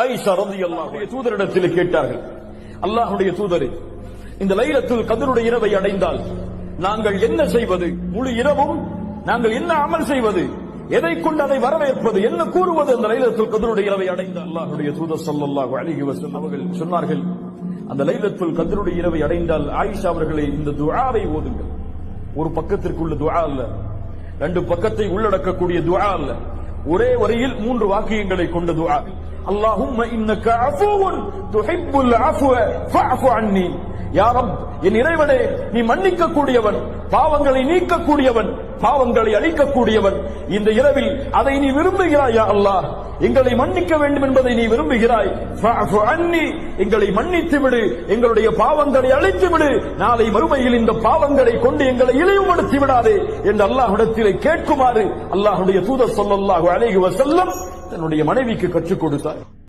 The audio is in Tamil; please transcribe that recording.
ஆயிஷா ரலியல்லாஹு அன்ஹா தூதரிடத்தில் கேட்டார்கள், அல்லாஹ்வுடைய தூதரே, இந்த லைலத்துல் கத்ருடைய இரவை அடைந்தால் நாங்கள் என்ன செய்வது? முழு இரவும் நாங்கள் என்ன அமல் செய்வது? எதை கொண்டு அதை வரவேற்பது? என்ன கூறுவது? அந்த லைலத்துல் கத்ருடைய இரவை அடைந்த அல்லாஹ்வுடைய தூதர் ஸல்லல்லாஹு அலைஹி வஸல்லம் அவர்கள் சொன்னார்கள், அந்த லைலத்துல் கத்ருடைய இரவை அடைந்தால் ஆயிஷா அவர்களே, இந்த துஆவை ஓதுங்கள். ஒரு பக்கத்திற்குள்ள துஆ அல்ல, ரெண்டு பக்கத்தை உள்ளடக்கக்கூடிய துஆ அல்ல, ஒரே வரியில் 3 வாக்கியங்களை கொண்ட துஆ. அல்லாஹும்ம இன்னக அஃபூவுன் துஹிப்புல் அஃவ ஃபஅஃபு அன்னி. யா ரப், என் இறைவனே, நீ மன்னிக்க கூடியவன், பாவங்களை நீக்க கூடியவன், பாவங்களை அழிக்க கூடியவன். இந்த இரவில் அதை நீ விரும்புகிறாய். யா அல்லாஹ், எங்களை மன்னிக்க வேண்டும் என்பதை நீ விரும்புகிறாய். ஃபஅஃபு அன்னி, எங்களை மன்னித்து விடு, எங்களுடைய பாவங்களை அழித்து விடு. நாளை மறுமையில் இந்த பாவங்களை கொண்டு எங்களை இழிவுபடுத்தி விடாதே என்று அல்லாஹ்விடத்திலே கேட்குமாறு அல்லாஹ்வுடைய தூதர் ஸல்லல்லாஹு அலைஹி வஸல்லம் தன்னுடைய மனைவிக்கு கற்றுக் கொடுத்தார்.